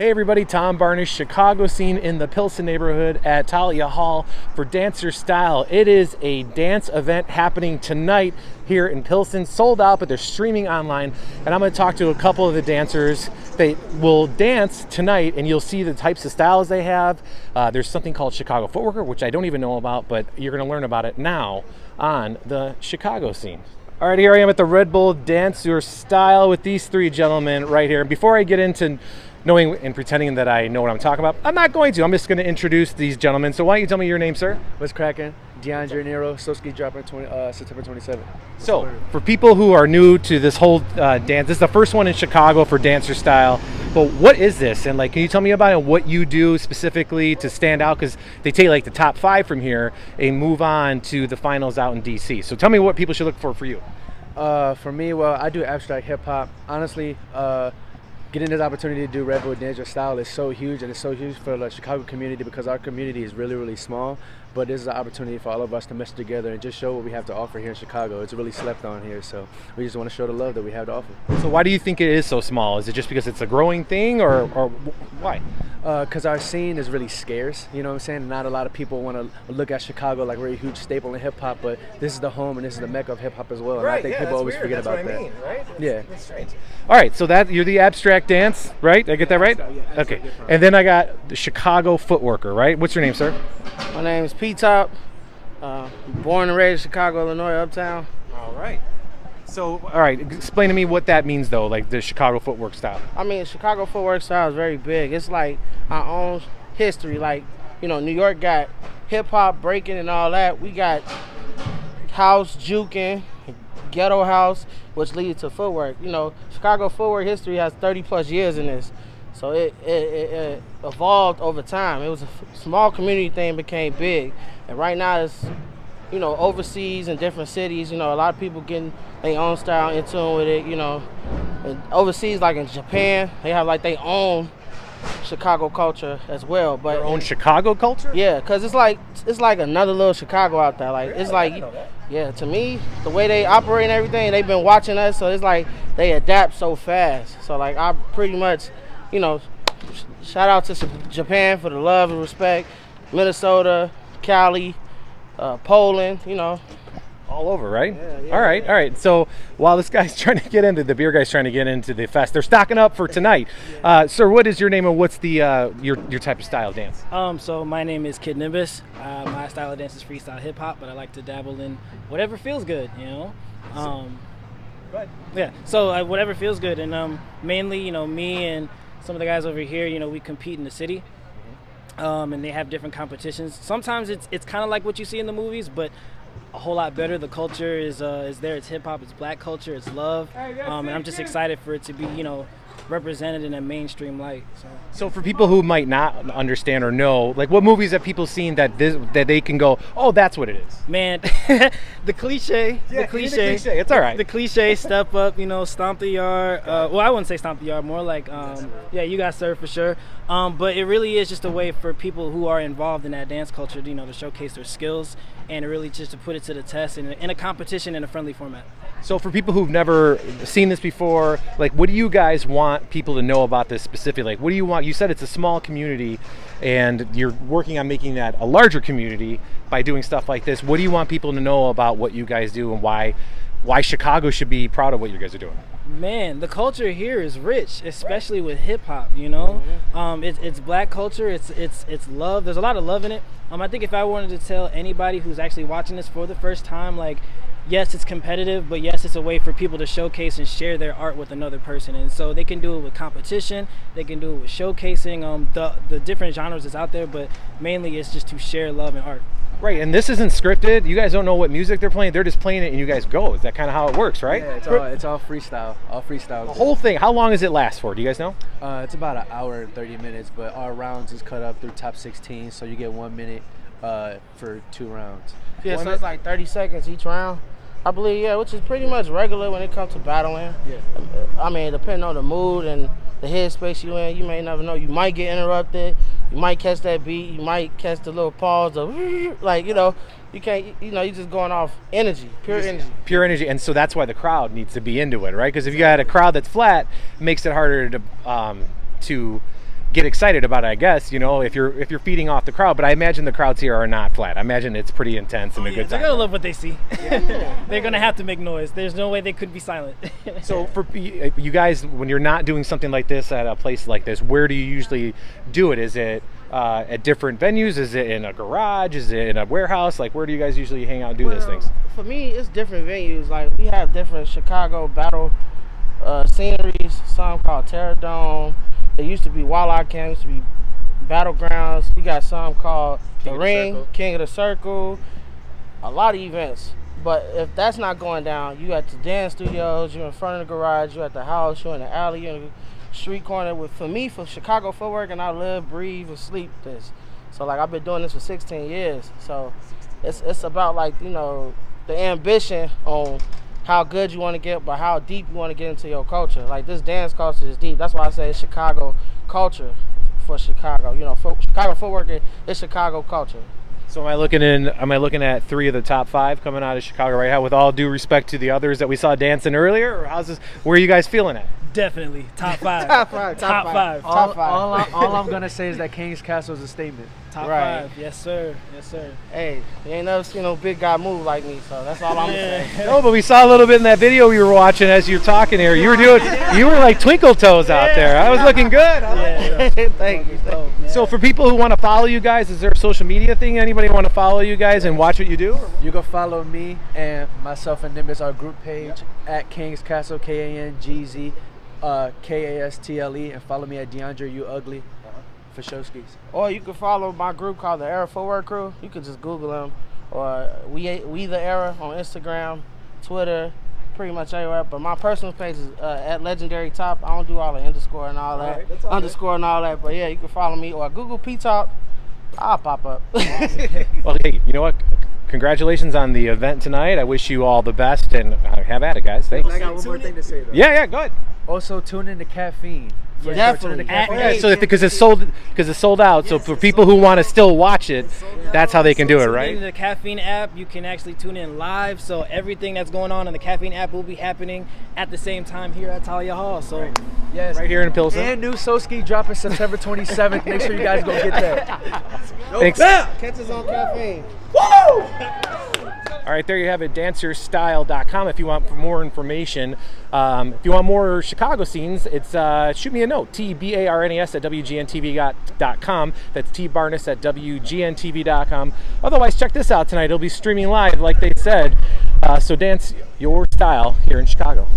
Hey everybody, Tom Barnish, Chicago scene in the Pilsen neighborhood at Thalia Hall for Dancer Style. It is a dance event happening tonight here in Pilsen, sold out, but they're streaming online. And I'm going to talk to a couple of the dancers. They will dance tonight and you'll see the types of styles they have. There's something called Chicago Footwork, which I don't even know about, but you're going to learn about it now on the Chicago scene. All right, here I am at the Red Bull Dancer Style with these three gentlemen right here. And before I get into knowing and pretending that I know what I'm talking about, I'm not going to. I'm just going to introduce these gentlemen. So why don't you tell me your name, sir? What's cracking? DeAndre Nero, Soski dropping September 27th. So, for people who are new to this whole dance, this is the first one in Chicago for Dancer Style. But what is this? And can you tell me about it, what you do specifically to stand out? Because they take the top 5 from here and move on to the finals out in D.C. So tell me what people should look for you. For me, well, I do abstract hip hop. Honestly, getting this opportunity to do Red Bull Dancer Style is so huge, and it's so huge for the Chicago community because our community is really, really small. But this is an opportunity for all of us to mesh together and just show what we have to offer here in Chicago. It's really slept on here, so we just want to show the love that we have to offer. So why do you think it is so small? Is it just because it's a growing thing, or why? Because our scene is really scarce, you know what I'm saying? Not a lot of people want to look at Chicago like we're a huge staple in hip-hop, but this is the home and this is the mecca of hip-hop as well. And right, I think people always forget about that. Mean, right? Yeah. That's strange. All right, so you're the abstract dance, right? Did I get that right? Yeah, okay. And then I got the Chicago Footworker, right? What's your name, sir? My name is P-Top. Born and raised Chicago, Illinois, uptown. All right. So, all right, explain to me what that means, though, like the Chicago Footwork Style. I mean, Chicago Footwork Style is very big. It's like our own history. New York got hip-hop, breaking, and all that. We got house, juking, ghetto house, which leads to footwork. Chicago footwork history has 30-plus years in this. So it evolved over time. It was a small community thing, became big. And right now it's, overseas in different cities, a lot of people getting their own style in tune with it, And overseas, like in Japan, they have their own Chicago culture as well. But their own Chicago culture? Yeah, because it's like another little Chicago out there. Really? I didn't know that. Yeah, to me, the way they operate and everything, they've been watching us, so it's like they adapt so fast. So I pretty much, shout out to Japan for the love and respect, Minnesota, Cali, Poland, all over, right? Yeah. All right. So while this guy's trying to get into, the beer guy's trying to get into the fest, they're stocking up for tonight. Sir, what is your name and what's the your type of style dance? So my name is Kid Nimbus. My style of dance is freestyle hip hop, but I like to dabble in whatever feels good, Go ahead. Yeah. So whatever feels good, and mainly, me and some of the guys over here, we compete in the city. And they have different competitions. Sometimes it's kind of like what you see in the movies, but a whole lot better. The culture is there. It's hip hop. It's black culture. It's love. And I'm just excited for it to be, represented in a mainstream light. So for people who might not understand or know, what movies have people seen that they can go, oh, that's what it is? Man, the cliche. Yeah, the cliche. It's all right. The cliche, step up, stomp the yard. Well, I wouldn't say stomp the yard, more like, you got served for sure. But it really is just a way for people who are involved in that dance culture, to showcase their skills and really just to put it to the test in a competition in a friendly format. So for people who've never seen this before, what do you guys want people to know about this specifically? What do you want? You said it's a small community and you're working on making that a larger community by doing stuff like this. What do you want people to know about what you guys do and why Chicago should be proud of what you guys are doing? Man, the culture here is rich, especially with hip hop, It's black culture, it's love. There's a lot of love in it. I think if I wanted to tell anybody who's actually watching this for the first time, yes, it's competitive, but yes, it's a way for people to showcase and share their art with another person. And so they can do it with competition, they can do it with showcasing the different genres that's out there, but mainly it's just to share love and art. Right, and this isn't scripted. You guys don't know what music they're playing. They're just playing it and you guys go. Is that kind of how it works, right? Yeah, it's all freestyle. All freestyle. The whole thing, how long does it last for? Do you guys know? It's about an hour and 30 minutes, but our rounds is cut up through top 16, so you get 1 minute for 2 rounds. Yeah, so it's 30 seconds each round, I believe, which is pretty much regular when it comes to battling. Yeah. I mean, depending on the mood and the headspace you in, you may never know. You might get interrupted. You might catch that beat. You might catch the little pause of, you can't, you're just going off energy, pure energy. And so that's why the crowd needs to be into it, right? Because if you got a crowd that's flat, it makes it harder to get excited about it, I guess, you know, if you're feeding off the crowd. But I imagine the crowds here are not flat. I imagine it's pretty intense and a good They're time. gonna love what they see. They're gonna have to make noise. There's no way they could be silent. So for you guys, when you're not doing something like this at a place like this, where do you usually do it? Is it at different venues? Is it in a garage? Is it in a warehouse? Like, where do you guys usually hang out and do these things? For me, it's different venues. Like, we have different Chicago battle sceneries. Some called Terror Dome. There used to be Walleye Camp. Used to be Battlegrounds. You got some called The Ring, King of the Circle. A lot of events. But if that's not going down, you at the dance studios, you're in front of the garage, you're at the house, you're in the alley, you're in the street corner. For me, for Chicago Footwork, and I live, breathe, and sleep this. So, like, I've been doing this for 16 years. So it's about, like, you know, the ambition on how good you want to get, but how deep you want to get into your culture. Like, this dance culture is deep. That's why I say it's Chicago culture for Chicago. You know, Chicago Footwork is Chicago culture. So am I looking at 3 of the top 5 coming out of Chicago right now, with all due respect to the others that we saw dancing earlier? Or how's this? Where are you guys feeling it? Definitely top 5. Top five. All I'm gonna say is that King's Castle is a statement. Top Right. 5. Yes, sir. Yes, sir. Hey, you ain't never seen no big guy move like me, so that's all I'm gonna say. No, but we saw a little bit in that video we were watching as you were talking here. You were like twinkle toes out there. I was looking good. Yeah. Thank you. Dope, man. So for people who want to follow you guys, is there a social media thing? Anybody want to follow you guys and watch what you do? You can follow me and myself and Nimbus, our group page at King's Castle, KANGZ KASTLE, and follow me at DeAndre You Ugly for showskis. Or you can follow my group called the Era Footwork Crew. You can just Google them, or we the Era on Instagram, Twitter, pretty much everywhere. But my personal page is at Legendary Top. I don't do all the underscore and all that, underscore and all that. But yeah, you can follow me or Google P Top. I'll pop up. Well, hey, you know what? Congratulations on the event tonight. I wish you all the best, and have at it, guys. Thanks. I got one more thing to say though. Yeah, go ahead. Also, tune in to Caffeine. Definitely. Yeah, so because it's sold out. So for people who want to still watch it, that's how they can do it, right? In the Caffeine app, you can actually tune in live. So everything that's going on in the Caffeine app will be happening at the same time here at Thalia Hall. So Yes. Right here in Pilsen. And new Soski dropping September 27th. Make sure you guys go get that. Thanks. Catch us on Caffeine. All right, there you have it, dancerstyle.com if you want more information. If you want more Chicago scenes, it's shoot me a note, tbarnes at wgntv.com. That's tbarnes at wgntv.com. Otherwise, check this out tonight. It'll be streaming live, like they said. So dance your style here in Chicago.